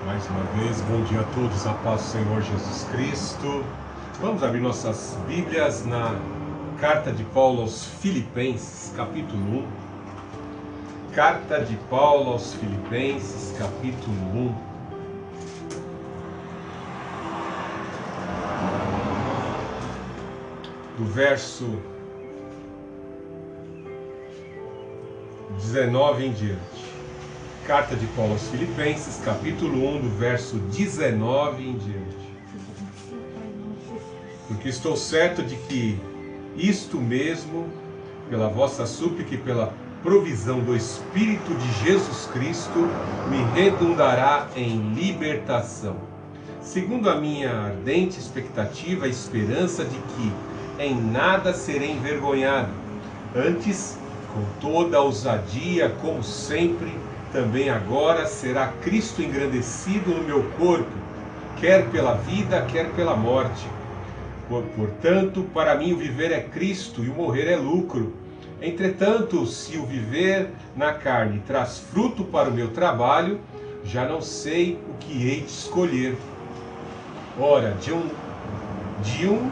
Mais uma vez, bom dia a todos, a paz do Senhor Jesus Cristo. Vamos abrir nossas Bíblias na Carta de Paulo aos Filipenses, capítulo 1. Carta de Paulo aos Filipenses, capítulo 1. Do verso 19 em diante. Carta de Paulo aos Filipenses, capítulo 1, do verso 19 em diante. Porque estou certo de que isto mesmo, pela vossa súplica e pela provisão do Espírito de Jesus Cristo, me redundará em libertação, segundo a minha ardente expectativa e esperança de que em nada serei envergonhado, antes, com toda a ousadia, como sempre, também agora será Cristo engrandecido no meu corpo, quer pela vida, quer pela morte. Portanto, para mim o viver é Cristo e o morrer é lucro. Entretanto, se o viver na carne traz fruto para o meu trabalho, já não sei o que hei de escolher. Ora, de um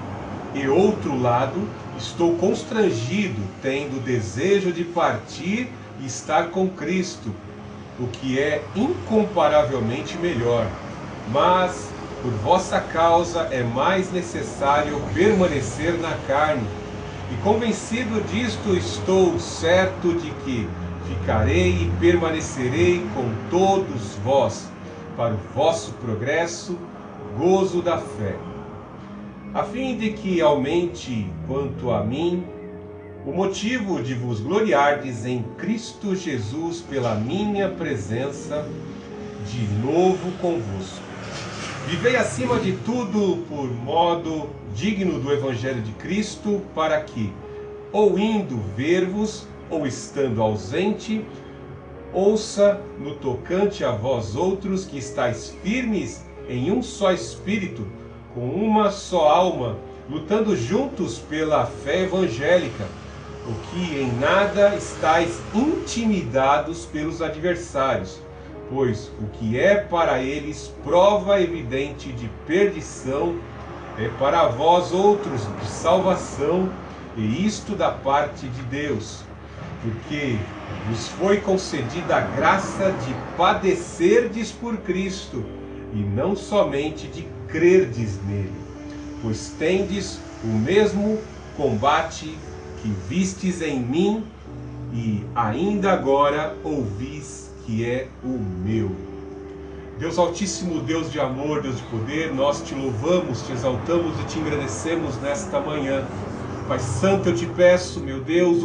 e outro lado, estou constrangido, tendo desejo de partir e estar com Cristo, o que é incomparavelmente melhor. Mas, por vossa causa, é mais necessário permanecer na carne. E convencido disto, estou certo de que ficarei e permanecerei com todos vós, para o vosso progresso, gozo da fé, a fim de que aumente quanto a mim o motivo de vos gloriardes em Cristo Jesus pela minha presença de novo convosco. Vivei acima de tudo por modo digno do Evangelho de Cristo, para que, ou indo ver-vos, ou estando ausente, ouça no tocante a vós outros que estáis firmes em um só espírito, com uma só alma, lutando juntos pela fé evangélica, o que em nada estáis intimidados pelos adversários, pois o que é para eles prova evidente de perdição, é para vós outros de salvação, e isto da parte de Deus, porque vos foi concedida a graça de padecerdes por Cristo, e não somente de crerdes nele, pois tendes o mesmo combate que vistes em mim, e ainda agora ouvis que é o meu. Deus Altíssimo, Deus de amor, Deus de poder, nós te louvamos, te exaltamos e te agradecemos nesta manhã. Pai Santo, eu te peço, meu Deus,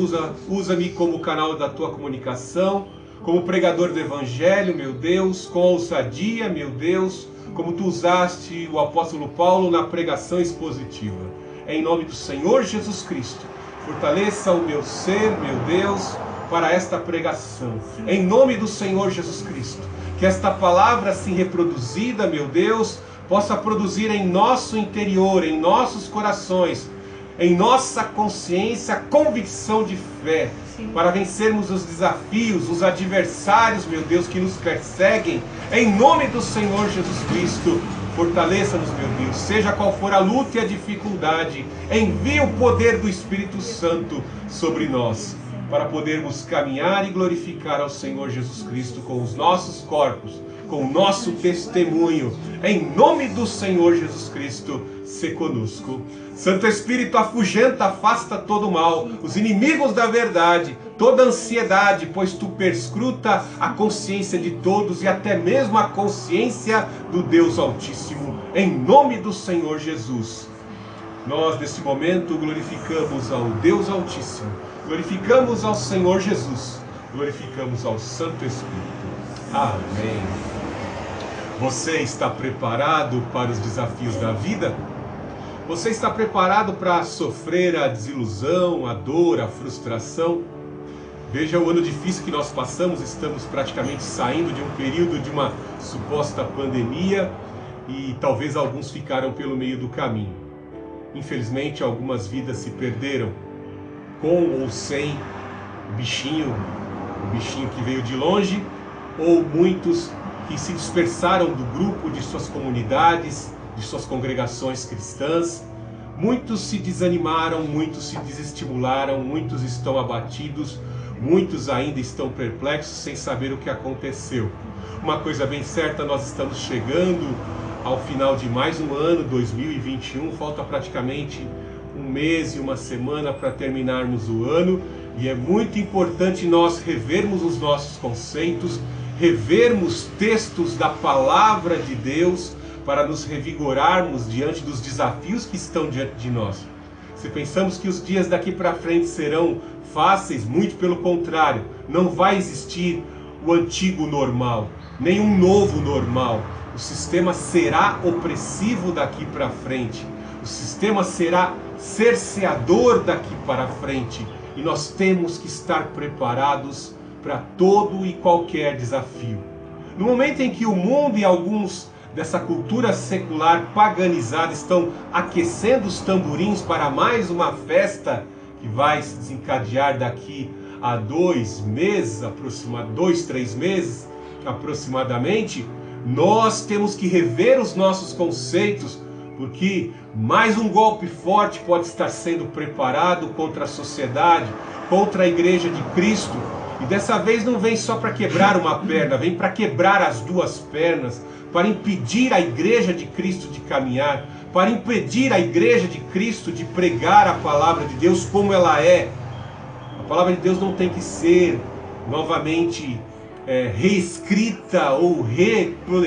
usa-me como canal da tua comunicação, como pregador do Evangelho, meu Deus, com ousadia, meu Deus, como tu usaste o apóstolo Paulo na pregação expositiva. Em nome do Senhor Jesus Cristo, fortaleça o meu ser, meu Deus, para esta pregação. Em nome do Senhor Jesus Cristo, que esta palavra assim reproduzida, meu Deus, possa produzir em nosso interior, em nossos corações, em nossa consciência, convicção de fé, para vencermos os desafios, os adversários, meu Deus, que nos perseguem. Em nome do Senhor Jesus Cristo, fortaleça-nos, meu Deus, seja qual for a luta e a dificuldade, envie o poder do Espírito Santo sobre nós, para podermos caminhar e glorificar ao Senhor Jesus Cristo com os nossos corpos, com o nosso testemunho. Em nome do Senhor Jesus Cristo, se conosco. Santo Espírito, afugenta, afasta todo o mal, os inimigos da verdade, toda ansiedade, pois tu perscruta a consciência de todos e até mesmo a consciência do Deus Altíssimo. Em nome do Senhor Jesus, nós neste momento glorificamos ao Deus Altíssimo, glorificamos ao Senhor Jesus, glorificamos ao Santo Espírito. Amém. Você está preparado para os desafios da vida? Você está preparado para sofrer a desilusão, a dor, a frustração? Veja o ano difícil que nós passamos, estamos praticamente saindo de um período de uma suposta pandemia e talvez alguns ficaram pelo meio do caminho. Infelizmente, algumas vidas se perderam, com ou sem o bichinho que veio de longe, ou muitos que se dispersaram do grupo, de suas comunidades, de suas congregações cristãs. Muitos se desanimaram, muitos se desestimularam, muitos estão abatidos, muitos ainda estão perplexos sem saber o que aconteceu. Uma coisa bem certa, nós estamos chegando ao final de mais um ano, 2021, falta praticamente um mês e uma semana para terminarmos o ano, e é muito importante nós revermos os nossos conceitos, revermos textos da Palavra de Deus para nos revigorarmos diante dos desafios que estão diante de nós. Se pensamos que os dias daqui para frente serão fáceis, muito pelo contrário, não vai existir o antigo normal, nem um novo normal. O sistema será opressivo daqui para frente, o sistema será cerceador daqui para frente, e nós temos que estar preparados para todo e qualquer desafio. No momento em que o mundo e alguns dessa cultura secular paganizada estão aquecendo os tamborins para mais uma festa que vai se desencadear daqui a 2 meses, 3 meses aproximadamente, nós temos que rever os nossos conceitos, porque mais um golpe forte pode estar sendo preparado contra a sociedade, contra a Igreja de Cristo. E dessa vez não vem só para quebrar uma perna, vem para quebrar as duas pernas, para impedir a Igreja de Cristo de caminhar, para impedir a Igreja de Cristo de pregar a Palavra de Deus como ela é. A Palavra de Deus não tem que ser novamente reescrita ou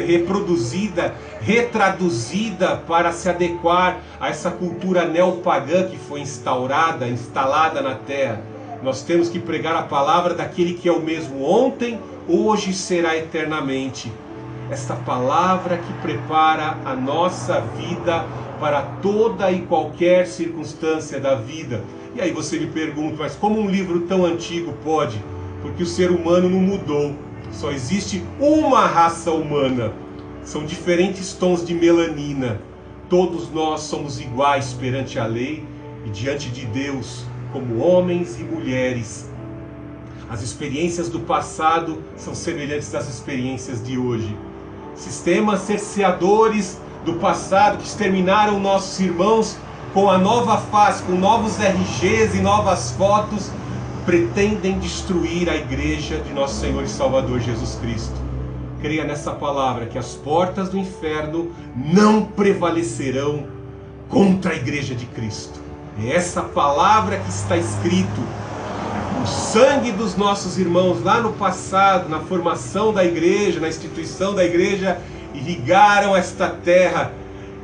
reproduzida, retraduzida para se adequar a essa cultura neopagã que foi instalada na terra. Nós temos que pregar a palavra daquele que é o mesmo ontem, hoje e será eternamente. Esta palavra que prepara a nossa vida para toda e qualquer circunstância da vida. E aí você me pergunta, mas como um livro tão antigo pode? Porque o ser humano não mudou. Só existe uma raça humana. São diferentes tons de melanina. Todos nós somos iguais perante a lei e diante de Deus, como homens e mulheres. As experiências do passado são semelhantes às experiências de hoje. Sistemas cerceadores do passado que exterminaram nossos irmãos com a nova face, com novos RGs e novas fotos, pretendem destruir a igreja de nosso Senhor e Salvador Jesus Cristo. Creia nessa palavra, que as portas do inferno não prevalecerão contra a igreja de Cristo. É essa palavra que está escrito. O sangue dos nossos irmãos lá no passado, na formação da igreja, na instituição da igreja, irrigaram esta terra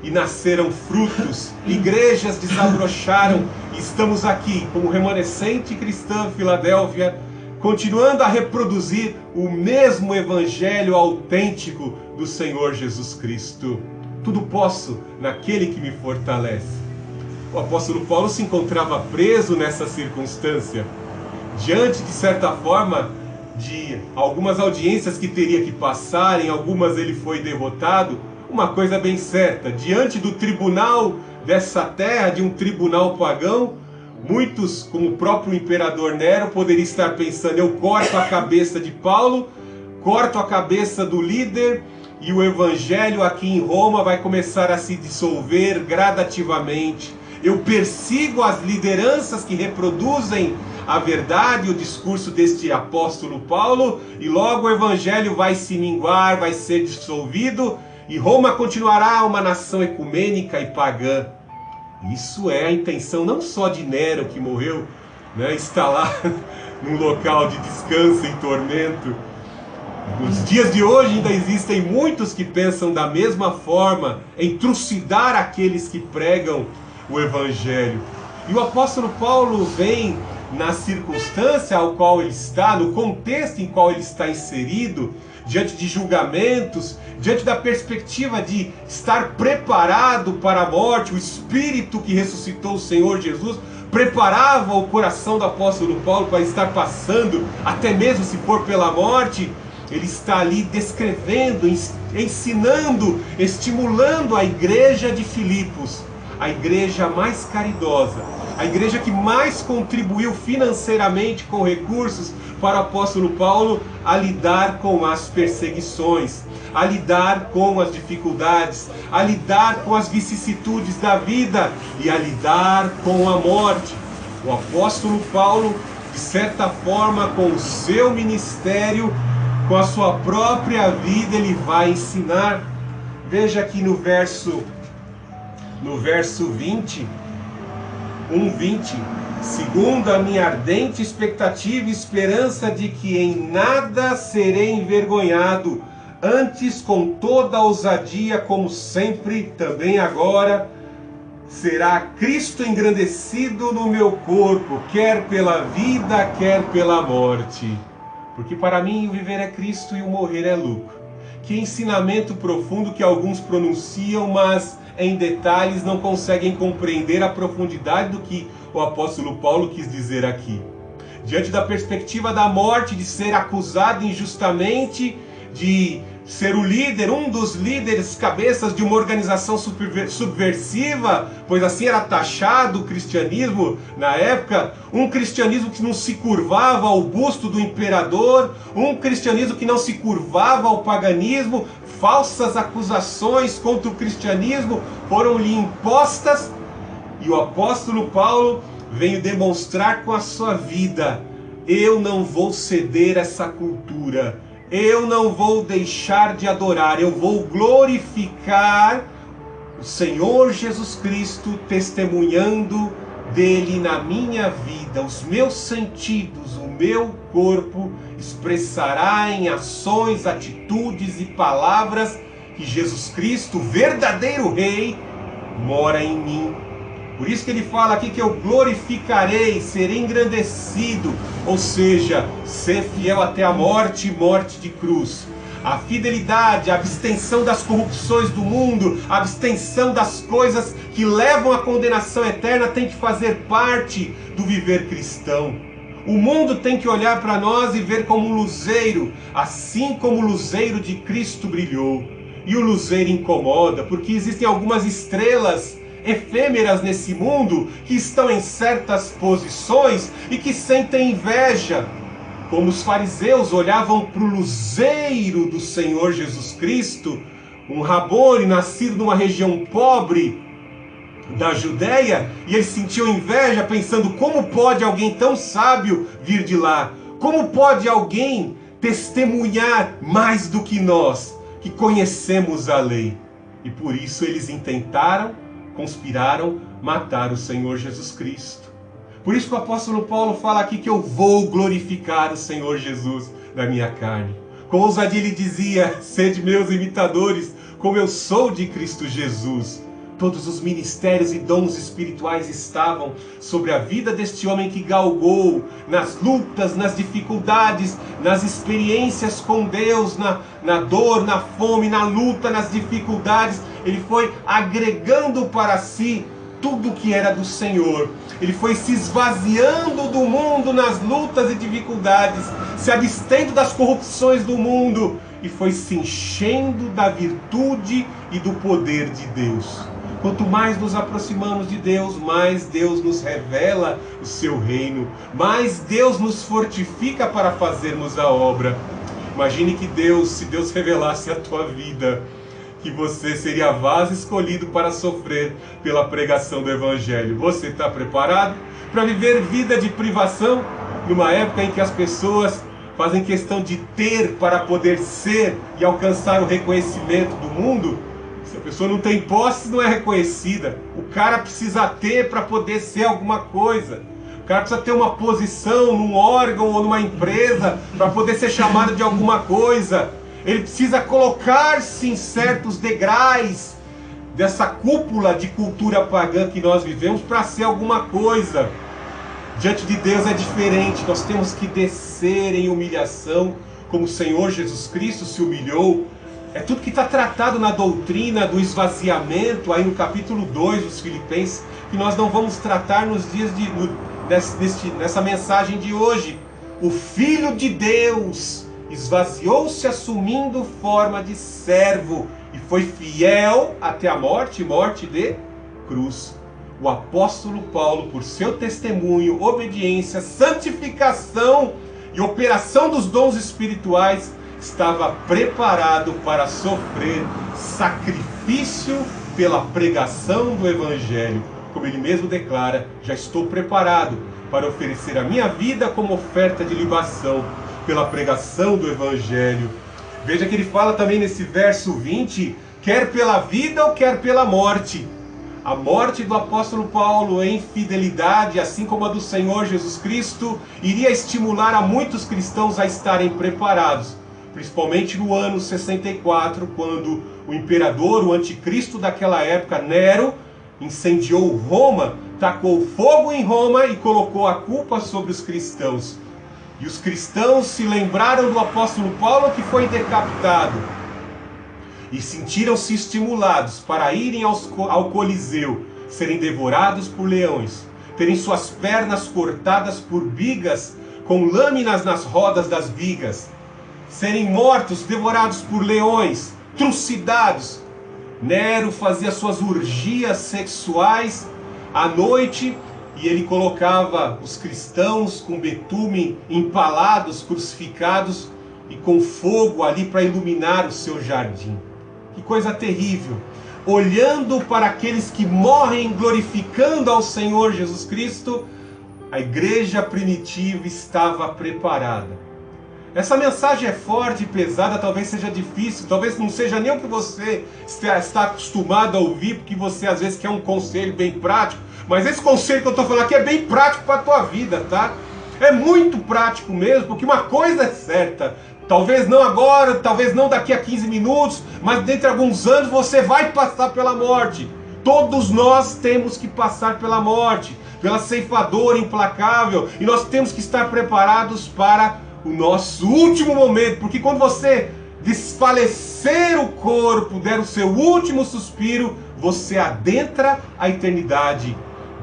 e nasceram frutos. Igrejas desabrocharam e estamos aqui como remanescente cristã Filadélfia, continuando a reproduzir o mesmo evangelho autêntico do Senhor Jesus Cristo. Tudo posso naquele que me fortalece. O apóstolo Paulo se encontrava preso nessa circunstância, diante, de certa forma, de algumas audiências que teria que passar, em algumas ele foi derrotado. Uma coisa bem certa, diante do tribunal dessa terra, de um tribunal pagão, muitos, como o próprio imperador Nero, poderiam estar pensando: eu corto a cabeça de Paulo, corto a cabeça do líder, e o evangelho aqui em Roma vai começar a se dissolver gradativamente. Eu persigo as lideranças que reproduzem a verdade e o discurso deste apóstolo Paulo, e logo o evangelho vai se minguar, vai ser dissolvido, e Roma continuará uma nação ecumênica e pagã. Isso é a intenção não só de Nero, que morreu, está lá num local de descanso e tormento. Nos dias de hoje ainda existem muitos que pensam da mesma forma em trucidar aqueles que pregam o evangelho. E o apóstolo Paulo vem na circunstância ao qual ele está, no contexto em qual ele está inserido, diante de julgamentos, diante da perspectiva de estar preparado para a morte. O Espírito que ressuscitou o Senhor Jesus preparava o coração do apóstolo Paulo para estar passando, até mesmo se for pela morte. Ele está ali descrevendo, ensinando, estimulando a igreja de Filipos a igreja mais caridosa, a igreja que mais contribuiu financeiramente com recursos para o apóstolo Paulo a lidar com as perseguições, a lidar com as dificuldades, a lidar com as vicissitudes da vida e a lidar com a morte. O apóstolo Paulo, de certa forma, com o seu ministério, com a sua própria vida, ele vai ensinar. Veja aqui no verso 20, 1:20, segundo a minha ardente expectativa e esperança de que em nada serei envergonhado, antes com toda a ousadia, como sempre, também agora, será Cristo engrandecido no meu corpo, quer pela vida, quer pela morte. Porque para mim o viver é Cristo e o morrer é lucro. Que ensinamento profundo que alguns pronunciam, mas em detalhes não conseguem compreender a profundidade do que o apóstolo Paulo quis dizer aqui. Diante da perspectiva da morte, de ser acusado injustamente, de ser o líder, um dos líderes cabeças de uma organização subversiva, pois assim era taxado o cristianismo na época, um cristianismo que não se curvava ao busto do imperador, um cristianismo que não se curvava ao paganismo, falsas acusações contra o cristianismo foram-lhe impostas, e o apóstolo Paulo veio demonstrar com a sua vida: eu não vou ceder a essa cultura, eu não vou deixar de adorar, eu vou glorificar o Senhor Jesus Cristo, testemunhando dele na minha vida. Os meus sentidos, o meu corpo expressará em ações, atitudes e palavras que Jesus Cristo, o verdadeiro Rei, mora em mim. Por isso que ele fala aqui que eu glorificarei, serei engrandecido, ou seja, ser fiel até a morte, morte de cruz. A fidelidade, a abstenção das corrupções do mundo, a abstenção das coisas que levam à condenação eterna tem que fazer parte do viver cristão. O mundo tem que olhar para nós e ver como um luzeiro, assim como o luzeiro de Cristo brilhou. E o luzeiro incomoda, porque existem algumas estrelas efêmeras nesse mundo que estão em certas posições e que sentem inveja. Como os fariseus olhavam para o luzeiro do Senhor Jesus Cristo, um Rabone nascido numa região pobre da Judéia, e eles sentiam inveja pensando: como pode alguém tão sábio vir de lá? Como pode alguém testemunhar mais do que nós, que conhecemos a lei? E por isso eles intentaram, conspiraram matar o Senhor Jesus Cristo. Por isso que o apóstolo Paulo fala aqui que eu vou glorificar o Senhor Jesus na minha carne. Com ousadia ele dizia: sede meus imitadores, como eu sou de Cristo Jesus. Todos os ministérios e dons espirituais estavam sobre a vida deste homem que galgou nas lutas, nas dificuldades, nas experiências com Deus, na dor, na fome, na luta, nas dificuldades. Ele foi agregando para si tudo que era do Senhor. Ele foi se esvaziando do mundo nas lutas e dificuldades, se abstendo das corrupções do mundo e foi se enchendo da virtude e do poder de Deus. Quanto mais nos aproximamos de Deus, mais Deus nos revela o seu reino, mais Deus nos fortifica para fazermos a obra. Imagine que se Deus revelasse a tua vida, que você seria vaso escolhido para sofrer pela pregação do Evangelho. Você está preparado para viver vida de privação, numa época em que as pessoas fazem questão de ter para poder ser e alcançar o reconhecimento do mundo? Se a pessoa não tem posse, não é reconhecida. O cara precisa ter para poder ser alguma coisa. O cara precisa ter uma posição num órgão ou numa empresa para poder ser chamado de alguma coisa. Ele precisa colocar-se em certos degraus dessa cúpula de cultura pagã que nós vivemos para ser alguma coisa. Diante de Deus é diferente. Nós temos que descer em humilhação, como o Senhor Jesus Cristo se humilhou. É tudo que está tratado na doutrina do esvaziamento, aí no capítulo 2 dos Filipenses, que nós não vamos tratar nos dias nessa mensagem de hoje. O Filho de Deus esvaziou-se assumindo forma de servo e foi fiel até a morte, morte de cruz, o apóstolo Paulo, por seu testemunho, obediência, santificação e operação dos dons espirituais, estava preparado para sofrer sacrifício pela pregação do Evangelho. Como ele mesmo declara, já estou preparado para oferecer a minha vida como oferta de libação pela pregação do Evangelho. Veja que ele fala também nesse verso 20, quer pela vida ou quer pela morte. A morte do apóstolo Paulo em fidelidade, assim como a do Senhor Jesus Cristo, iria estimular a muitos cristãos a estarem preparados, principalmente no ano 64, quando o imperador, o anticristo daquela época, Nero, incendiou Roma, tacou fogo em Roma e colocou a culpa sobre os cristãos. E os cristãos se lembraram do apóstolo Paulo, que foi decapitado, e sentiram-se estimulados para irem ao Coliseu, serem devorados por leões, terem suas pernas cortadas por bigas, com lâminas nas rodas das bigas, serem mortos, devorados por leões, trucidados. Nero fazia suas orgias sexuais à noite, e ele colocava os cristãos com betume empalados, crucificados, e com fogo ali para iluminar o seu jardim. Que coisa terrível! Olhando para aqueles que morrem glorificando ao Senhor Jesus Cristo, a igreja primitiva estava preparada. Essa mensagem é forte e pesada, talvez seja difícil, talvez não seja nem o que você está acostumado a ouvir, porque você às vezes quer um conselho bem prático, mas esse conselho que eu estou falando aqui é bem prático para a tua vida, tá? É muito prático mesmo, porque uma coisa é certa, talvez não agora, talvez não daqui a 15 minutos, mas dentro de alguns anos você vai passar pela morte. Todos nós temos que passar pela morte, pela ceifadora implacável, e nós temos que estar preparados para o nosso último momento, porque quando você desfalecer o corpo, der o seu último suspiro, você adentra a eternidade.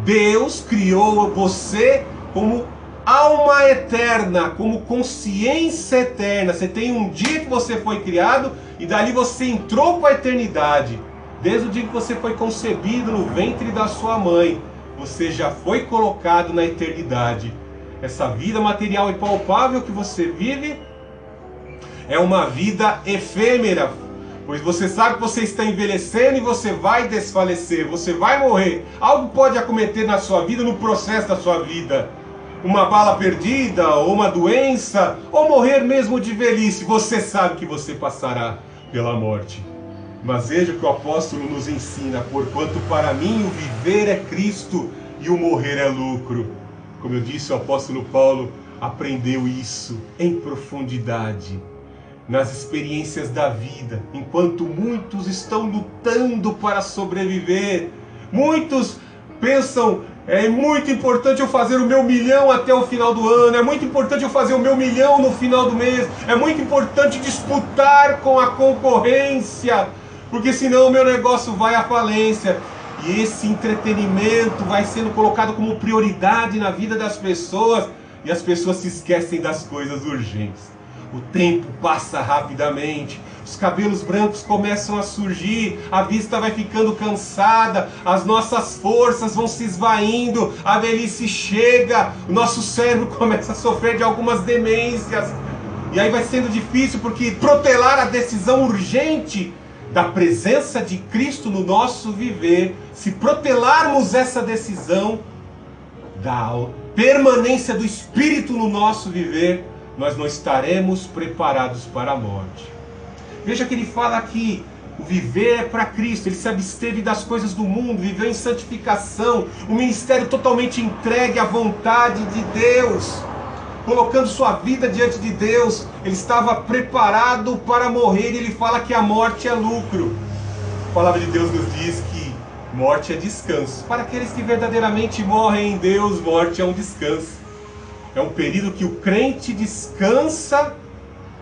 Deus criou você como alma eterna, como consciência eterna. Você tem um dia que você foi criado e dali você entrou para a eternidade. Desde o dia que você foi concebido no ventre da sua mãe, você já foi colocado na eternidade. Essa vida material e palpável que você vive é uma vida efêmera, pois você sabe que você está envelhecendo e você vai desfalecer, você vai morrer. Algo pode acometer na sua vida, no processo da sua vida. Uma bala perdida, ou uma doença, ou morrer mesmo de velhice. Você sabe que você passará pela morte. Mas veja o que o apóstolo nos ensina: porquanto para mim o viver é Cristo e o morrer é lucro. Como eu disse, o apóstolo Paulo aprendeu isso em profundidade, nas experiências da vida, enquanto muitos estão lutando para sobreviver. Muitos pensam, é muito importante eu fazer o meu 1 milhão até o final do ano, é muito importante eu fazer o meu 1 milhão no final do mês, é muito importante disputar com a concorrência, porque senão o meu negócio vai à falência. E esse entretenimento vai sendo colocado como prioridade na vida das pessoas, e as pessoas se esquecem das coisas urgentes. O tempo passa rapidamente, os cabelos brancos começam a surgir, a vista vai ficando cansada, as nossas forças vão se esvaindo, a velhice chega, o nosso cérebro começa a sofrer de algumas demências. E aí vai sendo difícil, porque protelar a decisão urgente da presença de Cristo no nosso viver, se protelarmos essa decisão da permanência do Espírito no nosso viver, nós não estaremos preparados para a morte. Veja que ele fala aqui, o viver é para Cristo. Ele se absteve das coisas do mundo, viveu em santificação, um ministério totalmente entregue à vontade de Deus, colocando sua vida diante de Deus. Ele estava preparado para morrer, e ele fala que a morte é lucro. A palavra de Deus nos diz que morte é descanso. Para aqueles que verdadeiramente morrem em Deus, morte é um descanso. É um período que o crente descansa,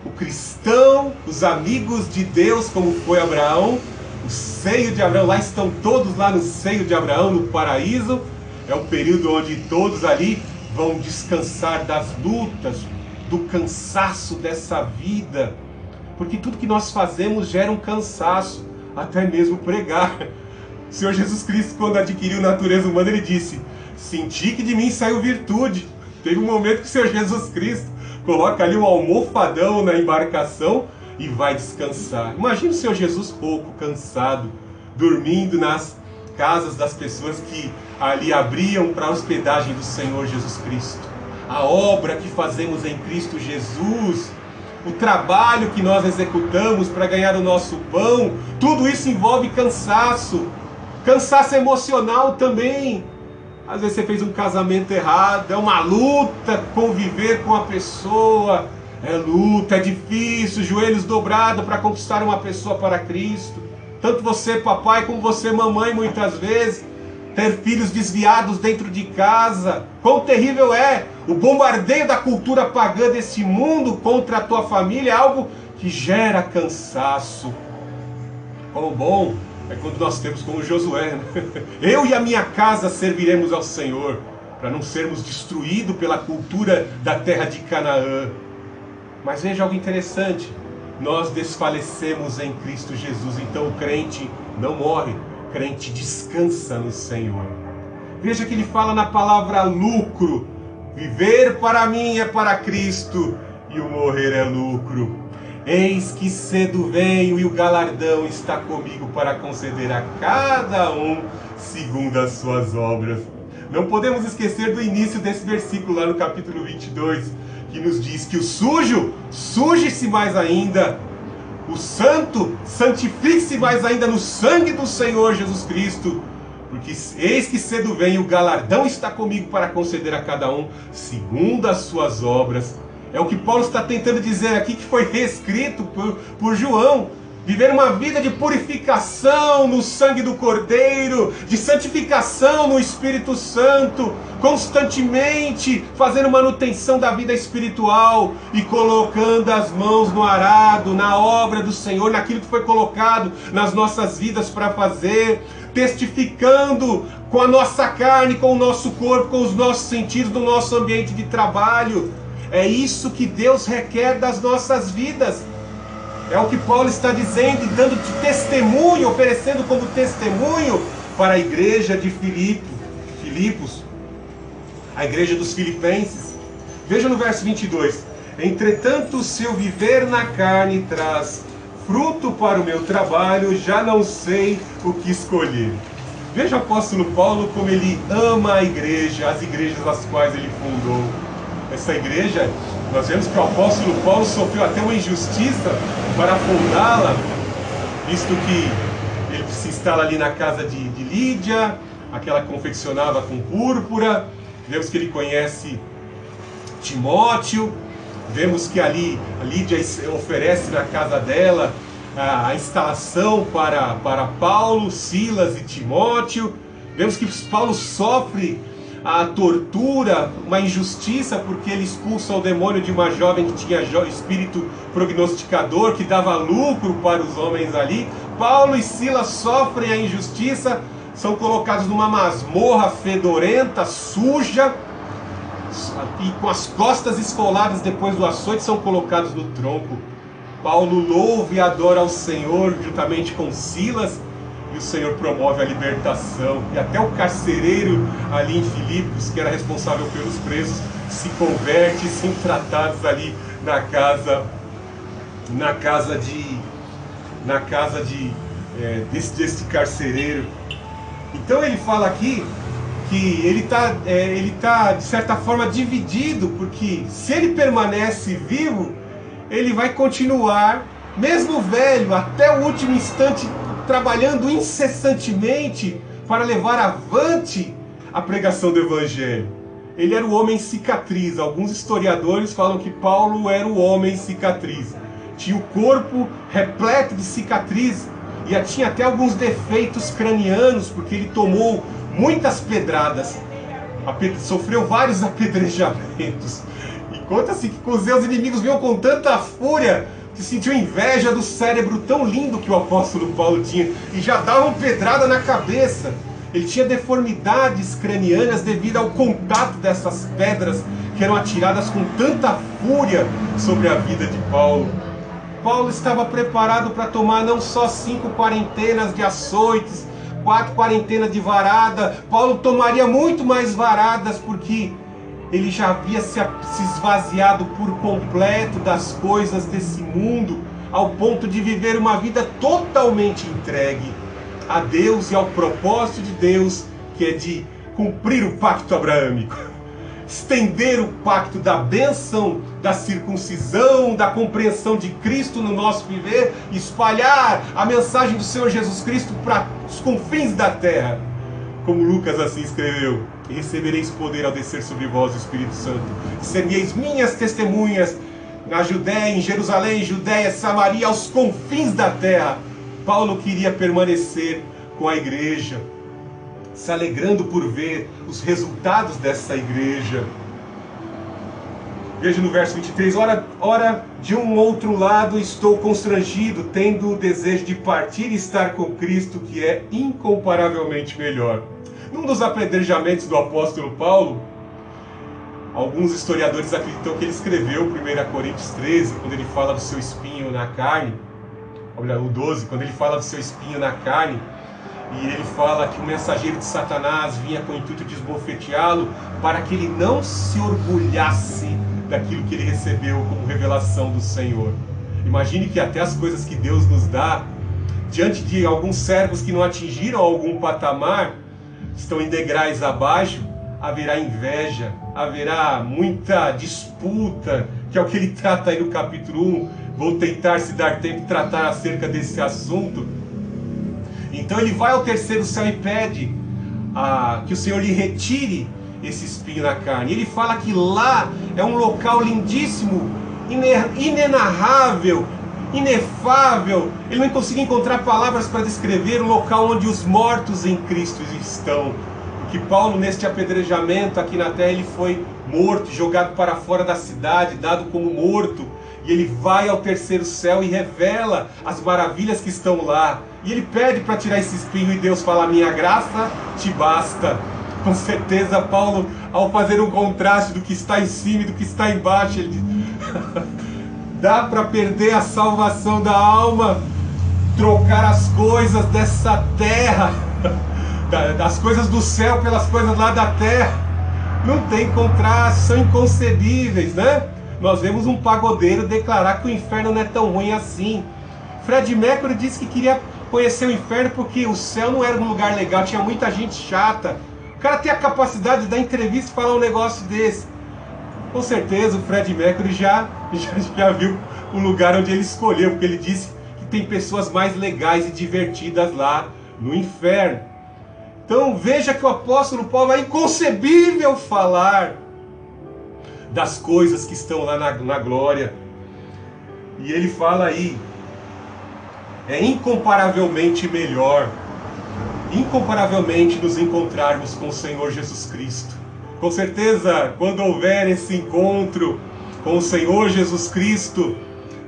o cristão, os amigos de Deus, como foi Abraão, o seio de Abraão, lá estão todos lá no seio de Abraão, no paraíso. É um período onde todos ali vão descansar das lutas, do cansaço dessa vida, porque tudo que nós fazemos gera um cansaço, até mesmo pregar. O Senhor Jesus Cristo, quando adquiriu natureza humana, ele disse: senti que de mim saiu virtude. Teve um momento que o Senhor Jesus Cristo coloca ali um almofadão na embarcação e vai descansar. Imagina o Senhor Jesus rouco, cansado, dormindo nas casas das pessoas que ali abriam para a hospedagem do Senhor Jesus Cristo. A obra que fazemos em Cristo Jesus, o trabalho que nós executamos para ganhar o nosso pão, tudo isso envolve cansaço. Cansaço emocional também. Às vezes você fez um casamento errado, é uma luta conviver com a pessoa. É luta, é difícil, joelhos dobrados para conquistar uma pessoa para Cristo. Tanto você, papai, como você, mamãe, muitas vezes. Ter filhos desviados dentro de casa. Quão terrível é! O bombardeio da cultura pagã desse mundo contra a tua família é algo que gera cansaço. Quão bom é quando nós temos como Josué, né? Eu e a minha casa serviremos ao Senhor, para não sermos destruídos pela cultura da terra de Canaã. Mas veja algo interessante, nós desfalecemos em Cristo Jesus, então o crente não morre, o crente descansa no Senhor. Veja que ele fala na palavra lucro: viver para mim é para Cristo e o morrer é lucro. Eis que cedo venho e o galardão está comigo para conceder a cada um segundo as suas obras. Não podemos esquecer do início desse versículo lá no capítulo 22, que nos diz que o sujo, suje-se mais ainda, o santo, santifique-se mais ainda no sangue do Senhor Jesus Cristo, porque eis que cedo vem, o galardão está comigo para conceder a cada um segundo as suas obras. É o que Paulo está tentando dizer aqui, que foi reescrito por João. Viver uma vida de purificação no sangue do Cordeiro, de santificação no Espírito Santo, constantemente fazendo manutenção da vida espiritual e colocando as mãos no arado, na obra do Senhor, naquilo que foi colocado nas nossas vidas para fazer, testificando com a nossa carne, com o nosso corpo, com os nossos sentidos, no nosso ambiente de trabalho. É isso que Deus requer das nossas vidas. É o que Paulo está dizendo e dando de testemunho, oferecendo como testemunho para a igreja de Filipos, a igreja dos filipenses. Veja no verso 22. Entretanto, se eu viver na carne traz fruto para o meu trabalho, já não sei o que escolher. Veja o apóstolo Paulo como ele ama a igreja, as igrejas as quais ele fundou. Essa igreja, nós vemos que o apóstolo Paulo sofreu até uma injustiça para fundá-la, visto que ele se instala ali na casa de Lídia, aquela que confeccionava com púrpura. Vemos que ele conhece Timóteo, vemos que ali a Lídia oferece na casa dela a instalação para Paulo, Silas e Timóteo. Vemos que Paulo sofre a tortura, uma injustiça, porque ele expulsa o demônio de uma jovem que tinha espírito prognosticador, que dava lucro para os homens ali. Paulo e Silas sofrem a injustiça, são colocados numa masmorra fedorenta, suja, e com as costas esfoladas depois do açoite são colocados no tronco. Paulo louva e adora ao Senhor juntamente com Silas, e o Senhor promove a libertação. E até o carcereiro ali em Filipos, que era responsável pelos presos, se converte e são tratados ali na casa deste carcereiro. Então ele fala aqui que ele tá de certa forma dividido, porque se ele permanece vivo, ele vai continuar, mesmo velho, até o último instante, trabalhando incessantemente para levar avante a pregação do Evangelho. Ele era o homem cicatriz. Alguns historiadores falam que Paulo era o homem cicatriz. Tinha o corpo repleto de cicatriz e tinha até alguns defeitos cranianos, porque ele tomou muitas pedradas, sofreu vários apedrejamentos. E conta-se que os seus inimigos vinham com tanta fúria que sentiu inveja do cérebro tão lindo que o apóstolo Paulo tinha e já davam pedrada na cabeça. Ele tinha deformidades cranianas devido ao contato dessas pedras que eram atiradas com tanta fúria sobre a vida de Paulo. Paulo estava preparado para tomar não só 5 quarentenas de açoites, 4 quarentenas de varada. Paulo tomaria muito mais varadas, porque ele já havia se esvaziado por completo das coisas desse mundo, ao ponto de viver uma vida totalmente entregue a Deus e ao propósito de Deus, que é de cumprir o pacto abraâmico, estender o pacto da bênção, da circuncisão, da compreensão de Cristo no nosso viver, espalhar a mensagem do Senhor Jesus Cristo para os confins da terra, como Lucas assim escreveu: e recebereis poder ao descer sobre vós o Espírito Santo, e sereis minhas testemunhas na Judéia, em Jerusalém, Judéia, Samaria, aos confins da terra. Paulo queria permanecer com a igreja, se alegrando por ver os resultados dessa igreja. Veja no verso 23, ora de um outro lado estou constrangido, tendo o desejo de partir e estar com Cristo, que é incomparavelmente melhor. Num dos apedrejamentos do apóstolo Paulo, alguns historiadores acreditam que ele escreveu 1 Coríntios 13, quando ele fala do seu espinho na carne, olha, o 12, quando ele fala do seu espinho na carne, e ele fala que o mensageiro de Satanás vinha com o intuito de esbofeteá-lo, para que ele não se orgulhasse daquilo que ele recebeu como revelação do Senhor. Imagine que até as coisas que Deus nos dá, diante de alguns servos que não atingiram algum patamar, estão em degraus abaixo, haverá inveja, haverá muita disputa, que é o que ele trata aí no capítulo 1. Vou tentar, se dar tempo, tratar acerca desse assunto. Então ele vai ao terceiro céu e pede que o Senhor lhe retire esse espinho na carne. Ele fala que lá é um local lindíssimo, inenarrável, inefável. Ele não conseguia encontrar palavras para descrever o local onde os mortos em Cristo estão. Porque Paulo, neste apedrejamento aqui na terra, ele foi morto, jogado para fora da cidade, dado como morto. E ele vai ao terceiro céu e revela as maravilhas que estão lá. E ele pede para tirar esse espinho, e Deus fala: minha graça te basta. Com certeza Paulo, ao fazer um contraste do que está em cima e do que está embaixo, ele diz: dá para perder a salvação da alma, trocar as coisas dessa terra, das coisas do céu pelas coisas lá da terra. Não tem contraste, são inconcebíveis, né? Nós vemos um pagodeiro declarar que o inferno não é tão ruim assim. Fred Mercury disse que queria conhecer o inferno porque o céu não era um lugar legal, tinha muita gente chata. O cara tem a capacidade de dar entrevista e falar um negócio desse. Com certeza o Fred Mercury já viu o lugar onde ele escolheu, porque ele disse que tem pessoas mais legais e divertidas lá no inferno. Então veja que o apóstolo Paulo é inconcebível falar das coisas que estão lá na glória. E ele fala aí, é incomparavelmente melhor, incomparavelmente nos encontrarmos com o Senhor Jesus Cristo. Com certeza, quando houver esse encontro com o Senhor Jesus Cristo,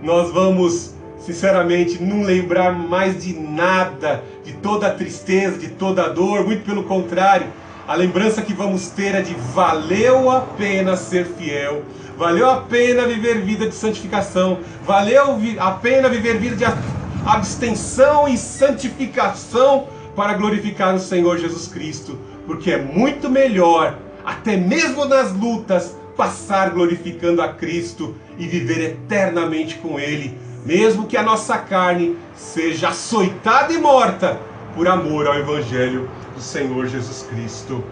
nós vamos, sinceramente, não lembrar mais de nada, de toda a tristeza, de toda a dor. Muito pelo contrário, a lembrança que vamos ter é de valeu a pena ser fiel, valeu a pena viver vida de santificação, valeu a pena viver vida de abstenção e santificação para glorificar o Senhor Jesus Cristo, porque é muito melhor, até mesmo nas lutas, passar glorificando a Cristo e viver eternamente com Ele, mesmo que a nossa carne seja açoitada e morta por amor ao Evangelho do Senhor Jesus Cristo.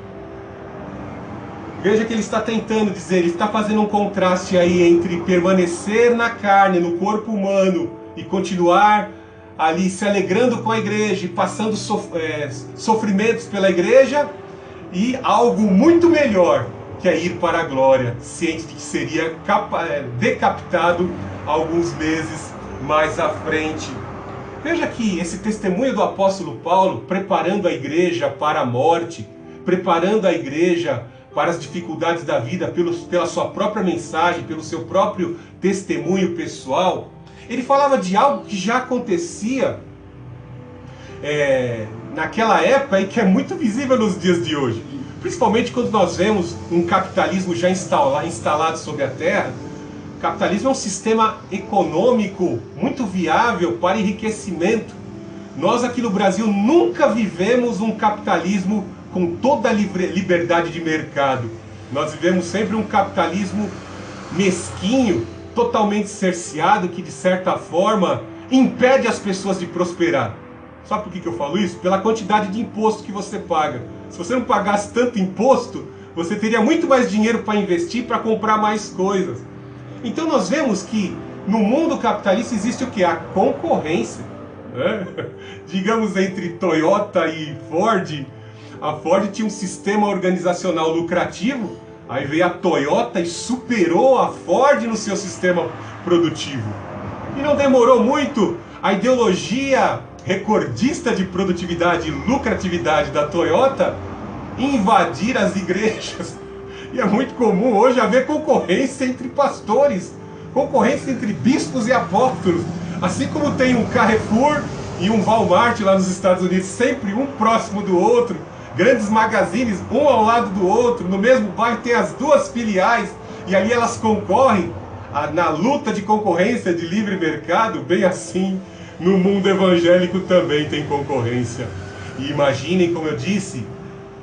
Veja que ele está tentando dizer, ele está fazendo um contraste aí entre permanecer na carne, no corpo humano, e continuar ali se alegrando com a igreja e passando sofrimentos pela igreja, e algo muito melhor, que é ir para a glória, ciente de que seria decapitado alguns meses mais à frente. Veja que esse testemunho do apóstolo Paulo, preparando a igreja para a morte, preparando a igreja para as dificuldades da vida, pela sua própria mensagem, pelo seu próprio testemunho pessoal, ele falava de algo que já acontecia naquela época e que é muito visível nos dias de hoje. Principalmente quando nós vemos um capitalismo já instalado sobre a terra. O capitalismo é um sistema econômico muito viável para enriquecimento. Nós aqui no Brasil nunca vivemos um capitalismo com toda a liberdade de mercado. Nós vivemos sempre um capitalismo mesquinho, totalmente cerceado, que de certa forma impede as pessoas de prosperar. Sabe por que eu falo isso? Pela quantidade de imposto que você paga. Se você não pagasse tanto imposto, você teria muito mais dinheiro para investir, para comprar mais coisas. Então nós vemos que no mundo capitalista existe o que? A concorrência. Digamos, entre Toyota e Ford. A Ford tinha um sistema organizacional lucrativo, aí veio a Toyota e superou a Ford no seu sistema produtivo. E não demorou muito, a ideologia recordista de produtividade e lucratividade da Toyota invadir as igrejas. E é muito comum hoje haver concorrência entre pastores, concorrência entre bispos e apóstolos. Assim como tem um Carrefour e um Walmart lá nos Estados Unidos, sempre um próximo do outro, grandes magazines, um ao lado do outro, no mesmo bairro tem as duas filiais, e ali elas concorrem na luta de concorrência de livre mercado. Bem assim, no mundo evangélico também tem concorrência. E imaginem, como eu disse,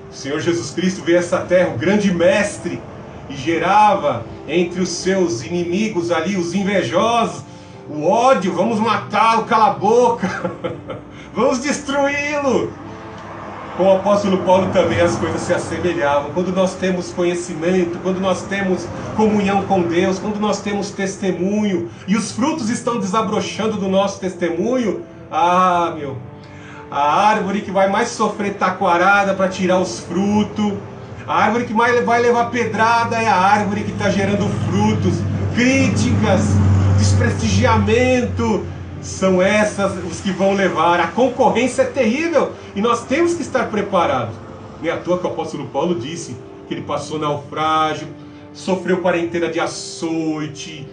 o Senhor Jesus Cristo veio a essa terra, o grande mestre, e gerava entre os seus inimigos ali, os invejosos, o ódio. Vamos matá-lo, cala a boca, vamos destruí-lo. Com o apóstolo Paulo também as coisas se assemelhavam. Quando nós temos conhecimento, quando nós temos comunhão com Deus, quando nós temos testemunho, e os frutos estão desabrochando do nosso testemunho, a árvore que vai mais sofrer taquarada para tirar os frutos, a árvore que mais vai levar pedrada é a árvore que está gerando frutos. Críticas, desprestigiamento, são essas os que vão levar. A concorrência é terrível e nós temos que estar preparados. Nem à toa que o apóstolo Paulo disse que ele passou naufrágio, sofreu quarentena de açoite,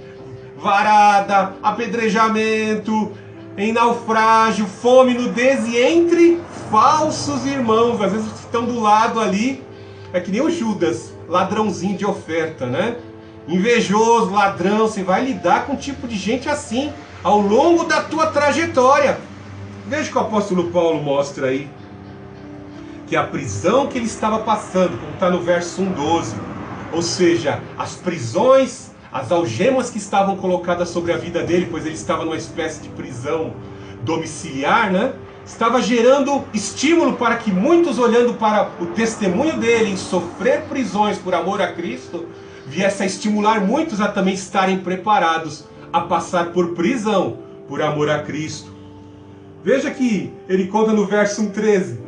varada, apedrejamento, em naufrágio, fome, nudez e entre falsos irmãos. Às vezes estão do lado ali, é que nem o Judas, ladrãozinho de oferta, né? Invejoso, ladrão. Você vai lidar com um tipo de gente assim ao longo da tua trajetória. Veja que o apóstolo Paulo mostra aí que a prisão que ele estava passando, como está no verso 1:12, ou seja, as prisões, as algemas que estavam colocadas sobre a vida dele, pois ele estava numa espécie de prisão domiciliar, né? Estava gerando estímulo para que muitos, olhando para o testemunho dele em sofrer prisões por amor a Cristo, viesse a estimular muitos a também estarem preparados a passar por prisão por amor a Cristo. Veja que ele conta no verso 1:13,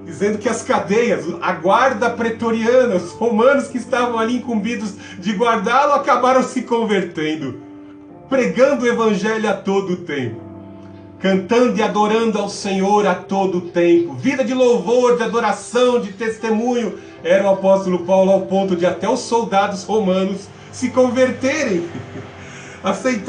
dizendo que as cadeias, a guarda pretoriana, os romanos que estavam ali incumbidos de guardá-lo, acabaram se convertendo, pregando o evangelho a todo tempo, cantando e adorando ao Senhor a todo tempo. Vida de louvor, de adoração, de testemunho. Era o apóstolo Paulo ao ponto de até os soldados romanos se converterem, aceitar